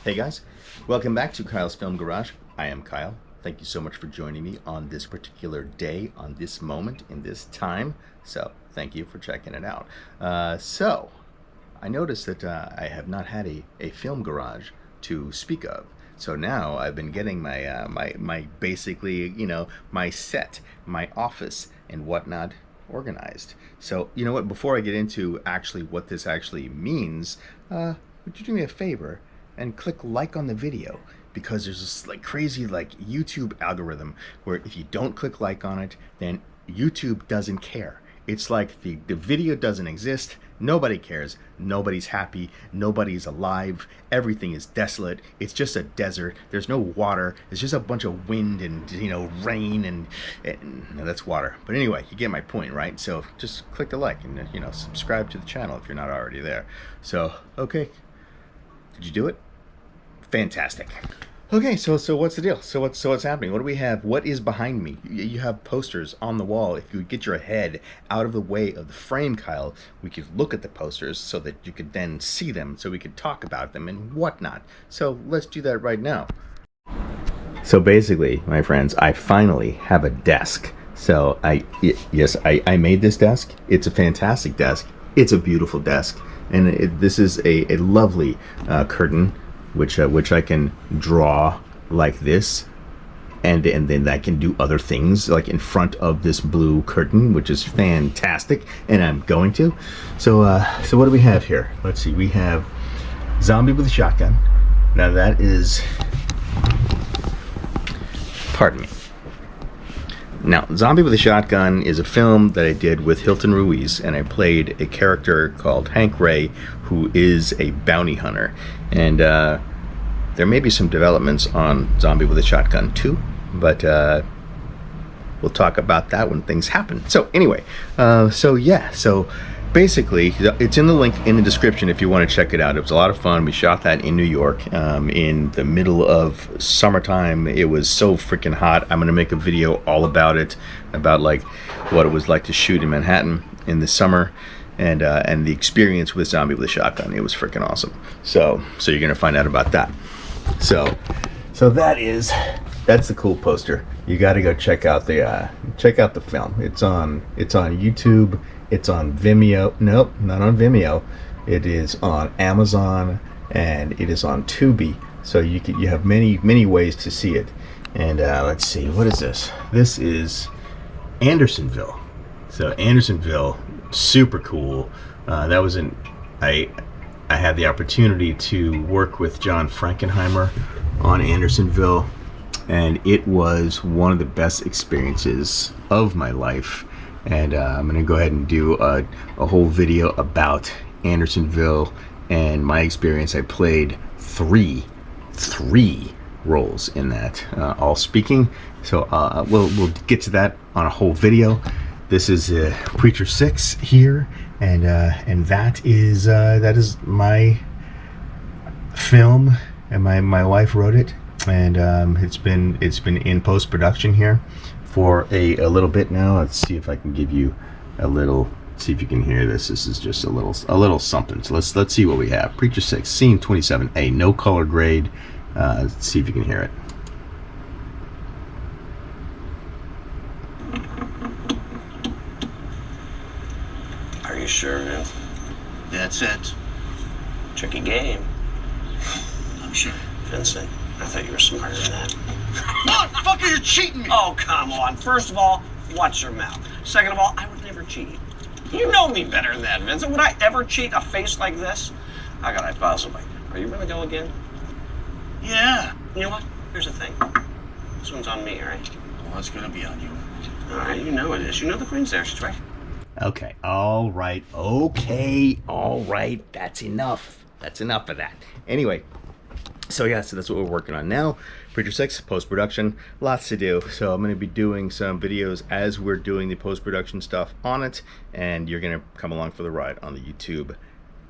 Hey guys, welcome back to Kyle's Film Garage. I am Kyle. Thank you so much for joining me on this particular day, on this moment, in this time. So thank you for checking it out. So I noticed that I have not had a film garage to speak of. So now I've been getting my my basically, my set, my office and whatnot organized. So you know what? Before I get into actually what this actually means, would you do me a favor and click like on the video? Because there's this crazy YouTube algorithm where if you don't click like on it, then YouTube doesn't care. It's like the video doesn't exist. Nobody cares. Nobody's happy. Nobody's alive. Everything is desolate. It's just a desert. There's no water. It's just a bunch of wind and rain and no, that's water. But anyway, you get my point, right? So just click the like and subscribe to the channel if you're not already there. So okay, did you do it? Fantastic. Okay, so what's the deal? So what's happening? What do we have? What is behind me? You have posters on the wall. If you would get your head out of the way of the frame, Kyle, we could look at the posters so that you could then see them, so we could talk about them and whatnot. So let's do that right now. So basically, my friends, I finally have a desk. So I made this desk. It's a fantastic desk. It's a beautiful desk, and this is a lovely curtain. Which I can draw like this, and then I can do other things like in front of this blue curtain, which is fantastic, and I'm going to. So what do we have here? Let's see. We have Zombie with a Shotgun. Now that is, pardon me. Now, Zombie with a Shotgun is a film that I did with Hilton Ruiz, and I played a character called Hank Ray, who is a bounty hunter. And there may be some developments on Zombie with a Shotgun too, but we'll talk about that when things happen. So anyway, so basically, it's in the link in the description if you want to check it out. It was a lot of fun. We shot that in New York in the middle of summertime. It was so freaking hot. I'm going to make a video all about it, about what it was like to shoot in Manhattan in the summer, and the experience with Zombie with a Shotgun. It was freaking awesome. So you're going to find out about that. So that's the cool poster. You got to go check out the film. It's on YouTube. It's on Vimeo. Nope, not on Vimeo. It is on Amazon, and it is on Tubi. So you have many ways to see it. And let's see, what is this? This is Andersonville. So Andersonville, super cool. That was I had the opportunity to work with John Frankenheimer on Andersonville, and it was one of the best experiences of my life. And I'm going to go ahead and do a whole video about Andersonville and my experience. I played three roles in that, all speaking. So we'll get to that on a whole video. This is Preacher 6 here, and that is my film, and my wife wrote it, and it's been in post-production here for a little bit now. Let's see if I can give you a little, see if you can hear this. This is just a little something. So let's see what we have. Preacher 6, scene 27A, no color grade. Let's see if you can hear it. Are you sure, Vince? That's it. Tricky game. I'm sure. Vincent, I thought you were smarter than that. Motherfucker, you're cheating me! Oh, come on. First of all, watch your mouth. Second of all, I would never cheat. You know me better than that, Vincent. Would I ever cheat a face like this? How could I possibly? Are you gonna go again? Yeah. You know what? Here's the thing. This one's on me, all right? Well, it's gonna be on you. All right, you know it is. You know the queen's there. She's right. Okay, all right, okay, all right, that's enough of that. Anyway, so that's what we're working on now. Preacher 6, post-production, lots to do. So I'm going to be doing some videos as we're doing the post-production stuff on it, and you're going to come along for the ride on the YouTube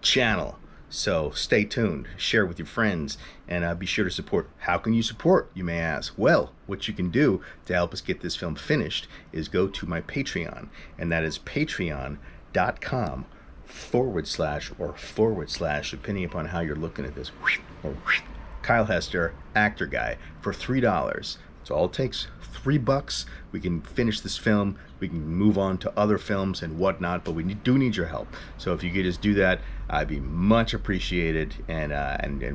channel. So stay tuned, share with your friends, and be sure to support. How can you support, you may ask? Well, what you can do to help us get this film finished is go to my Patreon, and that is patreon.com / depending upon how you're looking at this, Kyle Hester, actor guy, for $3. That's all it takes. $3. We can finish this film. We can move on to other films and whatnot, but we do need your help. So if you could just do that, I'd be much appreciated, and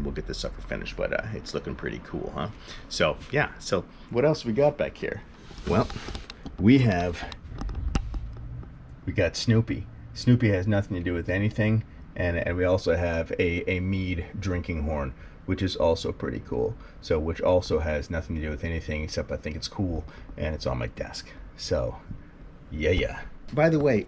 we'll get this sucker finished. But it's looking pretty cool, huh? So yeah. So what else we got back here? Well, we got Snoopy. Snoopy has nothing to do with anything, and we also have a mead drinking horn, which is also pretty cool. So, which also has nothing to do with anything except I think it's cool, and it's on my desk. So, yeah. By the way,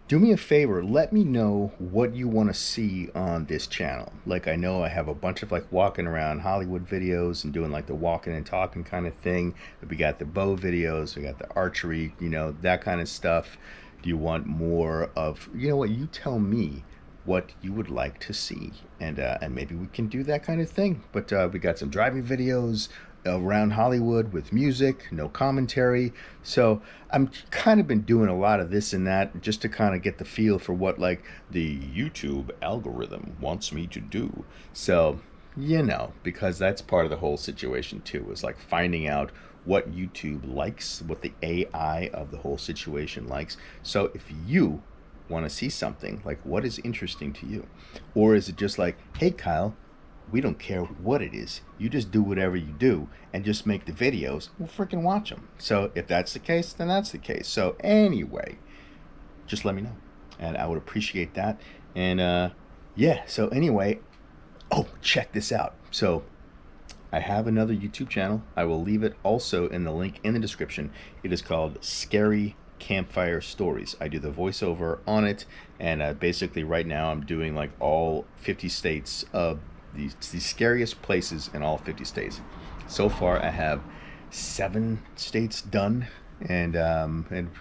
do me a favor, let me know what you want to see on this channel. Like, I know I have a bunch of like walking around Hollywood videos and doing like the walking and talking kind of thing. We got the bow videos, we got the archery, you know, that kind of stuff. Do you want more of, you know what, you tell me what you would like to see, and maybe we can do that kind of thing. But we got some driving videos around Hollywood with music, no commentary. So I'm kind of been doing a lot of this and that just to kind of get the feel for what like the YouTube algorithm wants me to do. So, you know, because that's part of the whole situation too, is like finding out what YouTube likes, what the AI of the whole situation likes. So if you want to see something, like what is interesting to you, or is it just like, hey Kyle, we don't care what it is, you just do whatever you do and just make the videos, we'll freaking watch them. So if that's the case, then that's the case. So anyway, just let me know, and I would appreciate that. And yeah, so anyway, oh, check this out. So I have another YouTube channel. I will leave it also in the link in the description. It is called Scary Campfire Stories. I do the voiceover on it, and basically right now I'm doing like all 50 states of the scariest places in all 50 states. So far I have 7 states done, and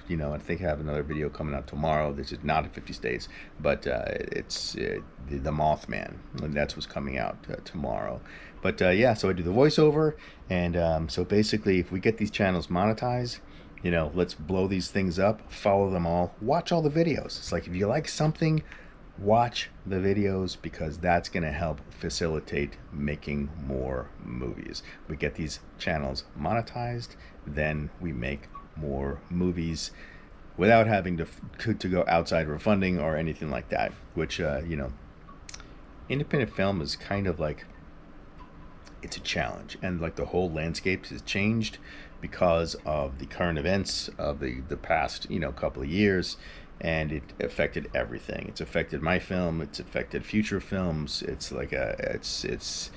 you know, I think I have another video coming out tomorrow. This is not in 50 states, but it's the Mothman, and that's what's coming out tomorrow. But yeah, so I do the voiceover, and so basically if we get these channels monetized, you know, let's blow these things up, follow them all, watch all the videos. It's like, if you like something, watch the videos, because that's going to help facilitate making more movies. We get these channels monetized, then we make more movies without having to go outside for funding or anything like that, which, you know, independent film is kind of like, it's a challenge, and like the whole landscape has changed because of the current events of the past, you know, couple of years, and it affected everything. It's affected my film, it's affected future films. It's like it's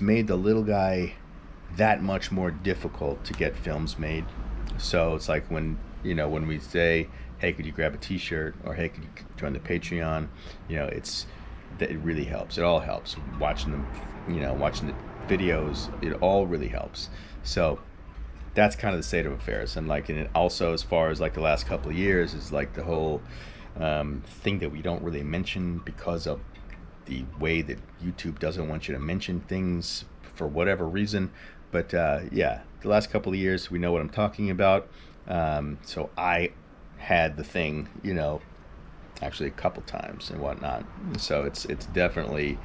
made the little guy that much more difficult to get films made. So it's like when, you know, when we say, hey, could you grab a t-shirt, or hey, could you join the Patreon, you know, it really helps. It all helps. Watching them, you know, watching the videos, it all really helps. So that's kind of the state of affairs. And like, and it also, as far as like the last couple of years, is like the whole thing that we don't really mention because of the way that YouTube doesn't want you to mention things for whatever reason. But yeah, the last couple of years, we know what I'm talking about. So I had the thing, you know, actually a couple times and whatnot. So it's definitely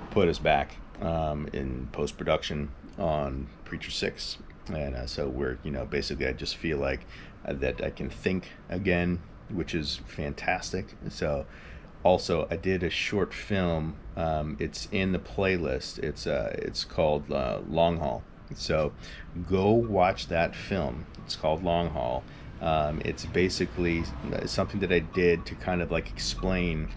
put us back in post-production on Preacher 6. And so we're, you know, basically I just feel like that I can think again, which is fantastic. So also I did a short film. It's in the playlist. It's called Long Haul. So go watch that film. It's called Long Haul. It's basically something that I did to kind of like explain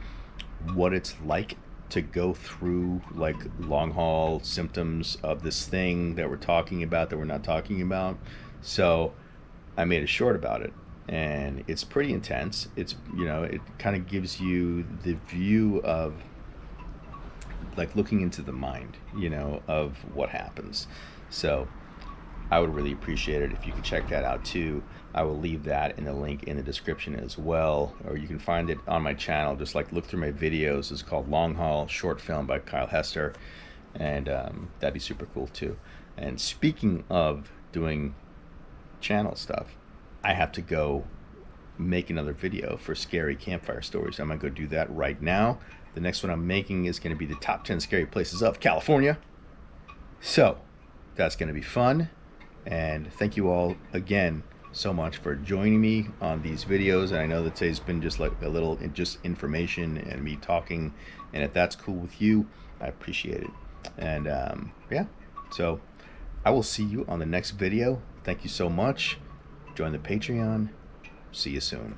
what it's like to go through like long haul symptoms of this thing that we're talking about, that we're not talking about. So I made a short about it, and it's pretty intense. It's, you know, it kind of gives you the view of like looking into the mind, you know, of what happens. So I would really appreciate it if you could check that out too. I will leave that in the link in the description as well, or you can find it on my channel. Just like look through my videos. It's called Long Haul, short film by Kyle Hester, and that'd be super cool too. And speaking of doing channel stuff, I have to go make another video for Scary Campfire Stories. I'm gonna go do that right now. The next one I'm making is going to be the top 10 scary places of California. So that's going to be fun. And thank you all again so much for joining me on these videos. And I know that today's been just like a little just information and me talking, and if that's cool with you, I appreciate it. And yeah, so I will see you on the next video. Thank you so much. Join the Patreon. See you soon.